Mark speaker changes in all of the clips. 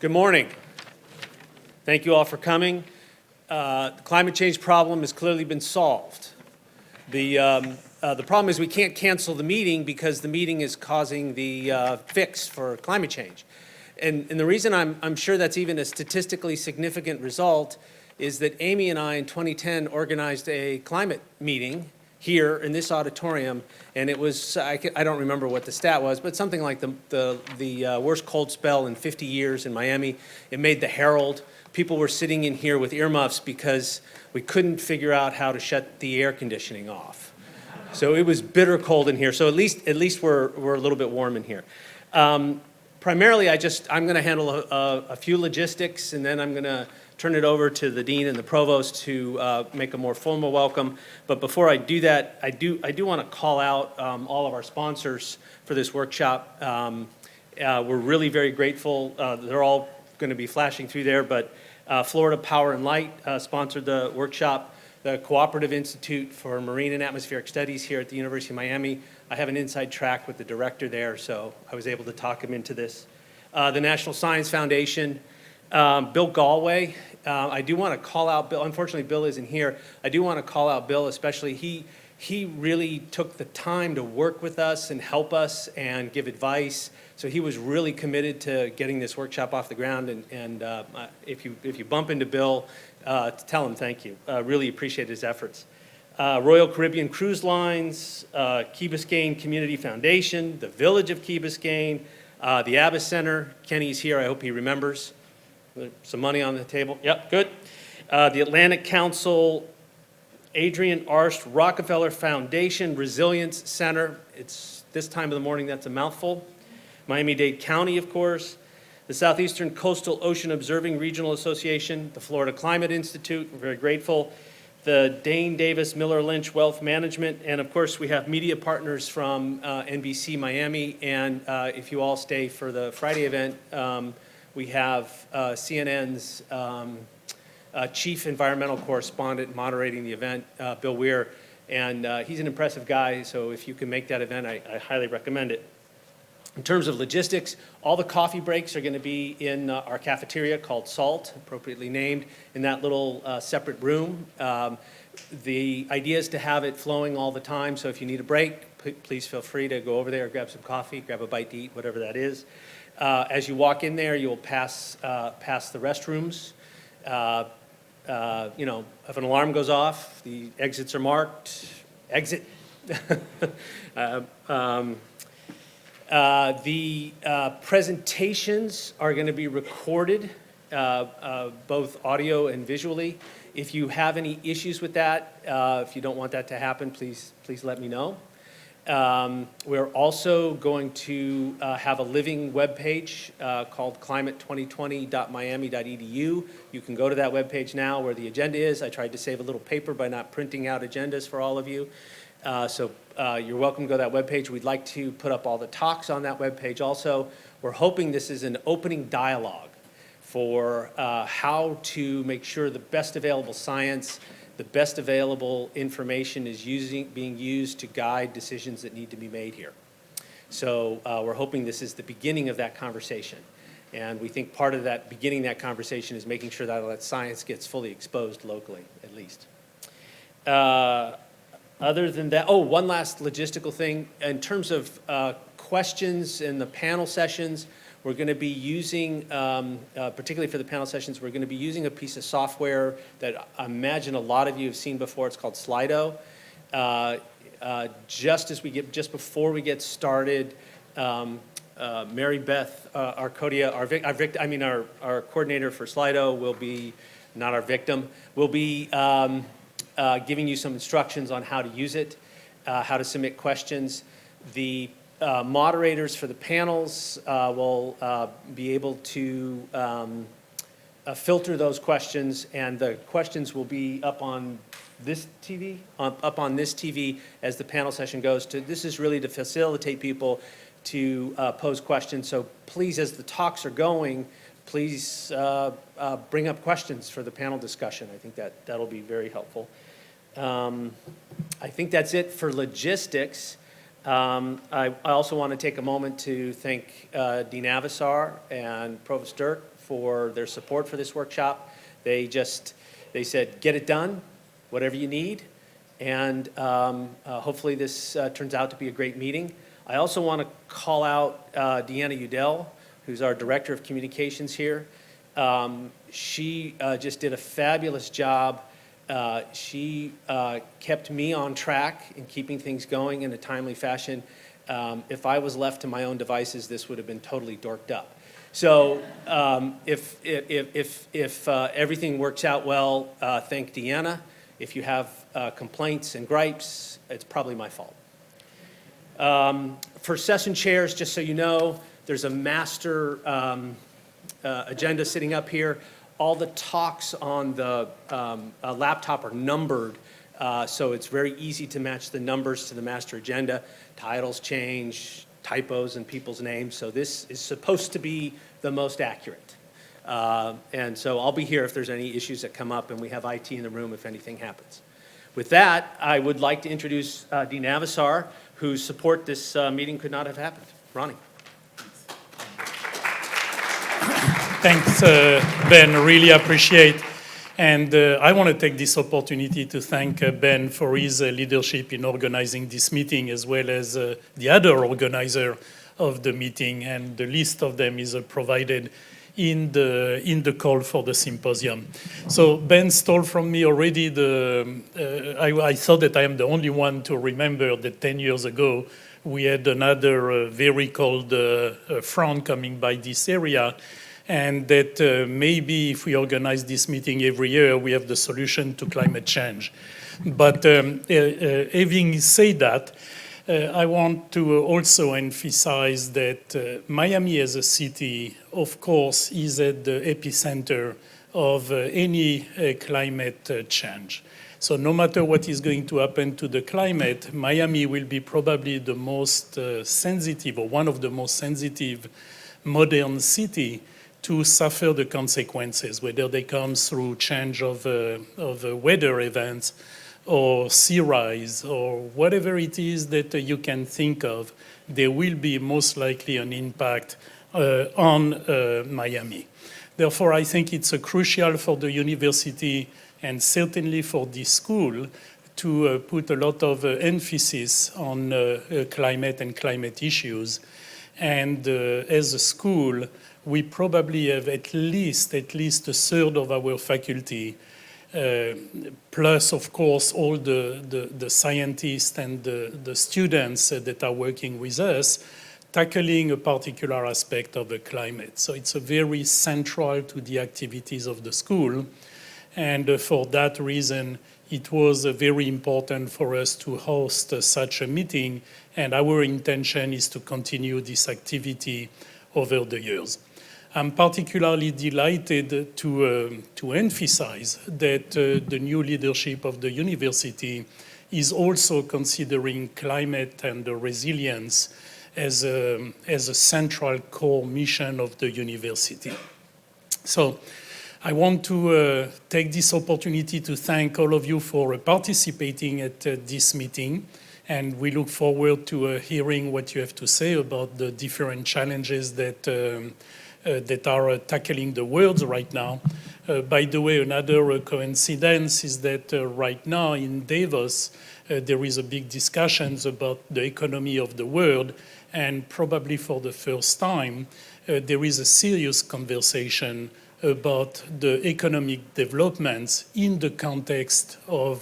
Speaker 1: Good morning. Thank you all for coming. The climate change problem has clearly been solved. The problem is we can't cancel the meeting because the meeting is causing the fix for climate change. And the reason I'm sure that's even a statistically significant result is that Amy and I in 2010 organized a climate meeting here in this auditorium, and it was, I don't remember what the stat was, but something like the worst cold spell in 50 years in Miami. It made the Herald. People were sitting in here with earmuffs because we couldn't figure out how to shut the air conditioning off. So it was bitter cold in here. So at least we're a little bit warm in here. Primarily, I'm going to handle a few logistics, and then I'm going to turn it over to the dean and the provost to make a more formal welcome. But before I do that, I do want to call out all of our sponsors for this workshop. We're really very grateful. They're all going to be flashing through there, but Florida Power and Light sponsored the workshop. The Cooperative Institute for Marine and Atmospheric Studies here at the University of Miami. I have an inside track with the director there, so I was able to talk him into this. The National Science Foundation, Bill Galway. I do want to call out Bill. Unfortunately, Bill isn't here. I do want to call out Bill, especially he really took the time to work with us and help us and give advice. So he was really committed to getting this workshop off the ground. And if you bump into Bill, tell him thank you. Really appreciate his efforts. Royal Caribbean Cruise Lines, Key Biscayne Community Foundation, the Village of Key Biscayne, the Agha Center. Kenny's here. I hope he remembers. Some money on the table. Yep, good. The Atlantic Council, Adrian Arsht Rockefeller Foundation Resilience Center. It's this time of the morning, that's a mouthful. Miami-Dade County, of course. The Southeastern Coastal Ocean Observing Regional Association, the Florida Climate Institute, we're very grateful. The Dane Davis Miller Lynch Wealth Management, and of course we have media partners from NBC Miami, and if you all stay for the Friday event, we have CNN's chief environmental correspondent moderating the event, Bill Weir, and he's an impressive guy, so if you can make that event, I highly recommend it. In terms of logistics, all the coffee breaks are going to be in our cafeteria called SALT, appropriately named, in that little separate room. The idea is to have it flowing all the time, so if you need a break, please feel free to go over there, grab some coffee, grab a bite to eat, whatever that is. As you walk in there, you'll pass the restrooms. If an alarm goes off, the exits are marked. Exit. The presentations are going to be recorded, both audio and visually. If you have any issues with that, if you don't want that to happen, please let me know. We're also going to have a living webpage called climate2020.miami.edu. You can go to that webpage now where the agenda is. I tried to save a little paper by not printing out agendas for all of you. So you're welcome to go to that webpage. We'd like to put up all the talks on that webpage also. We're hoping this is an opening dialogue for how to make sure the best available science, the best available information is being used to guide decisions that need to be made here. So we're hoping this is the beginning of that conversation. And we think part of that beginning that conversation is making sure that science gets fully exposed locally, at least. Other than that, one last logistical thing. In terms of questions in the panel sessions, we're going to be using, particularly for the panel sessions, we're going to be using a piece of software that I imagine a lot of you have seen before. It's called Slido. Just before we get started, Mary Beth Arcodia, our coordinator for Slido, will be, not our victim, will be giving you some instructions on how to use it, how to submit questions. The moderators for the panels will be able to filter those questions, and the questions will be up on this TV, as the panel session goes. This is really to facilitate people to pose questions. So please, as the talks are going, please bring up questions for the panel discussion. I think that'll be very helpful. I think that's it for logistics. I also want to take a moment to thank Dean Avasar and Provost Dirk for their support for this workshop. They said, get it done, whatever you need, and hopefully this turns out to be a great meeting. I also want to call out Deanna Udell, who's our Director of Communications here. She just did a fabulous job. She kept me on track in keeping things going in a timely fashion. If I was left to my own devices, this would have been totally dorked up. So if everything works out well, thank Deanna. If you have complaints and gripes, it's probably my fault. For session chairs, just so you know, there's a master agenda sitting up here. All the talks on the laptop are numbered, so it's very easy to match the numbers to the master agenda. Titles change, typos in people's names, so this is supposed to be the most accurate. And so I'll be here if there's any issues that come up, and we have IT in the room if anything happens. With that, I would like to introduce Dean Avasar, whose support this meeting could not have happened. Ronnie.
Speaker 2: Thanks, Ben. Really appreciate. And I want to take this opportunity to thank Ben for his leadership in organizing this meeting, as well as the other organizer of the meeting. And the list of them is provided in the call for the symposium. So Ben stole from me already I thought that I am the only one to remember that 10 years ago, we had another very cold front coming by this area, and that maybe if we organize this meeting every year, we have the solution to climate change. But having said that, I want to also emphasize that Miami as a city, of course, is at the epicenter of any climate change. So no matter what is going to happen to the climate, Miami will be probably the most sensitive, or one of the most sensitive modern city to suffer the consequences, whether they come through change of weather events or sea rise or whatever it is that you can think of, there will be most likely an impact on Miami. Therefore, I think it's crucial for the university and certainly for this school to put a lot of emphasis on climate and climate issues. And as a school, we probably have at least a third of our faculty, plus, of course, all the scientists and the students that are working with us, tackling a particular aspect of the climate. So it's a very central to the activities of the school. And for that reason, it was very important for us to host such a meeting. And our intention is to continue this activity over the years. I'm particularly delighted to emphasize that the new leadership of the university is also considering climate and resilience as a central core mission of the university. So I want to take this opportunity to thank all of you for participating at this meeting, and we look forward to hearing what you have to say about the different challenges that are tackling the world right now. By the way, another coincidence is that right now in Davos, there is a big discussion about the economy of the world, and probably for the first time, there is a serious conversation about the economic developments in the context of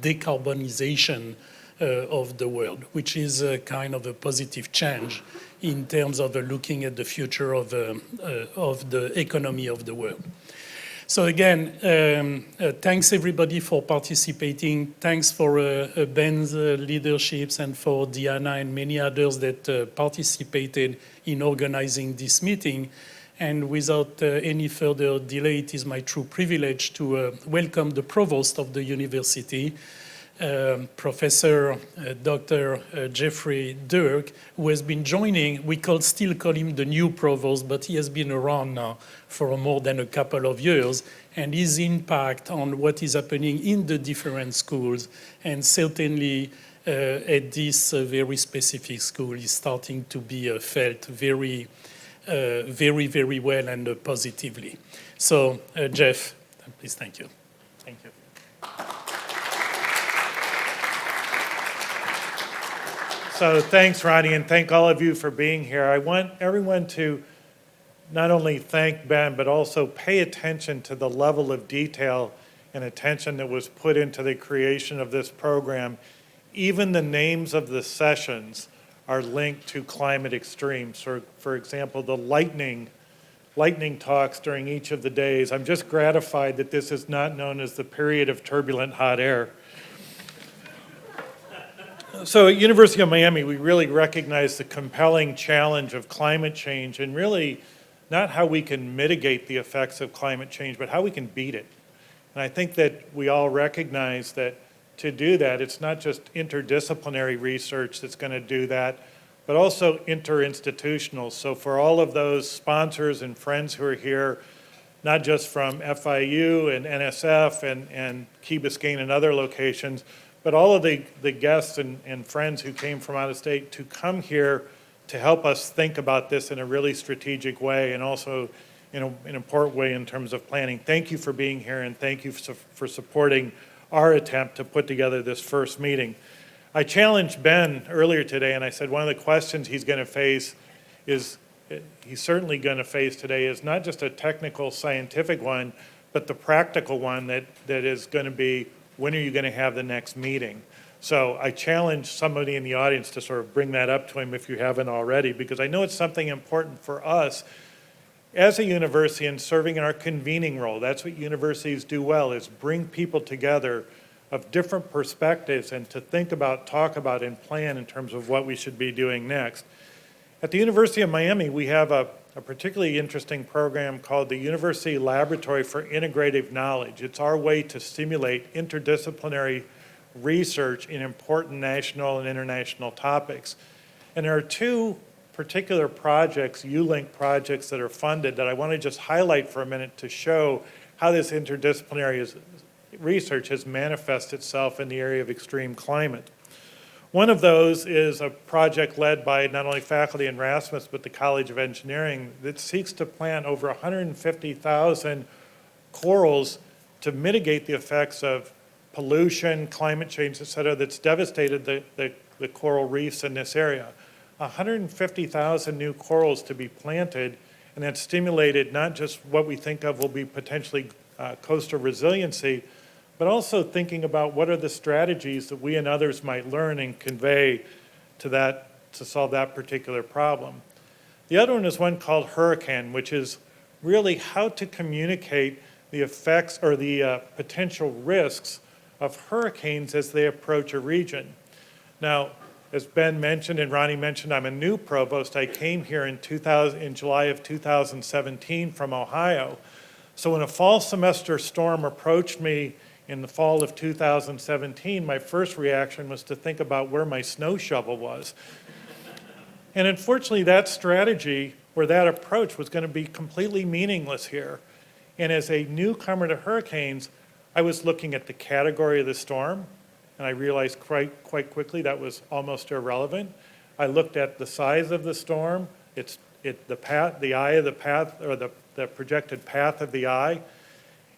Speaker 2: decarbonization of the world, which is a kind of a positive change in terms of looking at the future of the economy of the world. So again, thanks everybody for participating. Thanks for Ben's leaderships and for Diana and many others that participated in organizing this meeting. And without any further delay, it is my true privilege to welcome the provost of the university, Professor Dr. Jeffrey Dirk, who has been joining. We still call him the new provost, but he has been around now for more than a couple of years, and his impact on what is happening in the different schools, and certainly at this very specific school is starting to be felt very, very well and positively. So, Jeff, please, thank you. Thank you.
Speaker 3: So thanks, Ronnie, and thank all of you for being here. I want everyone to not only thank Ben, but also pay attention to the level of detail and attention that was put into the creation of this program. Even the names of the sessions are linked to climate extremes. For example, the lightning talks during each of the days. I'm just gratified that this is not known as the period of turbulent hot air. So at University of Miami, we really recognize the compelling challenge of climate change, and really not how we can mitigate the effects of climate change, but how we can beat it. And I think that we all recognize that to do that, it's not just interdisciplinary research that's going to do that, but also interinstitutional. So for all of those sponsors and friends who are here, not just from FIU and NSF and Key Biscayne and other locations, but all of the guests and friends who came from out of state to come here to help us think about this in a really strategic way, and also in an important way in terms of planning. Thank you for being here, and thank you for supporting our attempt to put together this first meeting. I challenged Ben earlier today, and I said one of the questions he's going to face is, he's certainly going to face today, is not just a technical scientific one, but the practical one that is going to be, when are you going to have the next meeting? So I challenge somebody in the audience to sort of bring that up to him if you haven't already, because I know it's something important for us as a university and serving in our convening role. That's what universities do well, is bring people together of different perspectives and to think about, talk about, and plan in terms of what we should be doing next. At the University of Miami, we have a particularly interesting program called the University Laboratory for Integrative Knowledge. It's our way to stimulate interdisciplinary research in important national and international topics. And there are two particular projects, U-Link projects, that are funded that I want to just highlight for a minute to show how this interdisciplinary research has manifested itself in the area of extreme climate. One of those is a project led by not only faculty in Rasmus, but the College of Engineering, that seeks to plant over 150,000 corals to mitigate the effects of pollution, climate change, et cetera, that's devastated the coral reefs in this area. 150,000 new corals to be planted, and that's stimulated not just what we think of will be potentially coastal resiliency, but also thinking about what are the strategies that we and others might learn and convey to solve that particular problem. The other one is one called Hurricane, which is really how to communicate the effects or the potential risks of hurricanes as they approach a region. Now, as Ben mentioned and Ronnie mentioned, I'm a new provost. I came here in July of 2017 from Ohio. So when a fall semester storm approached me in the fall of 2017, my first reaction was to think about where my snow shovel was. And unfortunately, that strategy or that approach was going to be completely meaningless here. And as a newcomer to hurricanes, I was looking at the category of the storm, and I realized quite quickly that was almost irrelevant. I looked at the size of the storm, the eye of the path, or the projected path of the eye.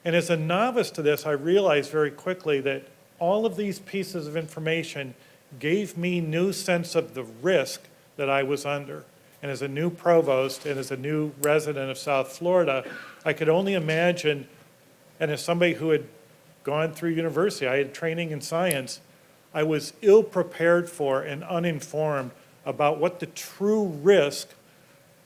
Speaker 3: And as a novice to this, I realized very quickly that all of these pieces of information gave me new sense of the risk that I was under. And as a new provost and as a new resident of South Florida, I could only imagine, and as somebody who had gone through university, I had training in science, I was ill-prepared for and uninformed about what the true risk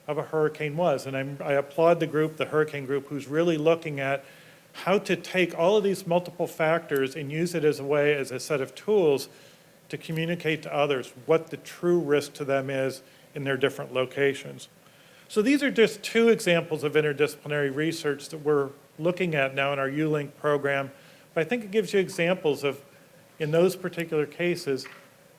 Speaker 3: of a hurricane was. And I applaud the group, the hurricane group, who's really looking at how to take all of these multiple factors and use it as a set of tools to communicate to others what the true risk to them is in their different locations. So these are just two examples of interdisciplinary research that we're looking at now in our U-Link program. But I think it gives you examples of, in those particular cases,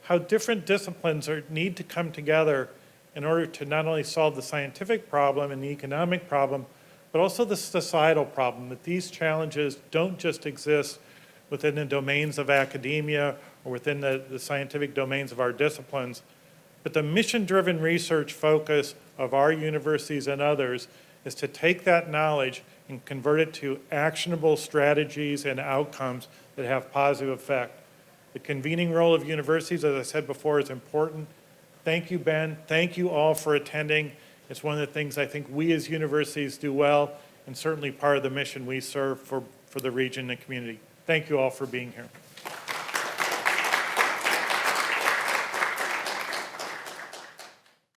Speaker 3: how different disciplines need to come together in order to not only solve the scientific problem and the economic problem, but also the societal problem, that these challenges don't just exist within the domains of academia or within the scientific domains of our disciplines. But the mission-driven research focus of our universities and others is to take that knowledge and convert it to actionable strategies and outcomes that have positive effect. The convening role of universities, as I said before, is important. Thank you, Ben. Thank you all for attending. It's one of the things I think we as universities do well, and certainly part of the mission we serve for the region and community. Thank you all for being here.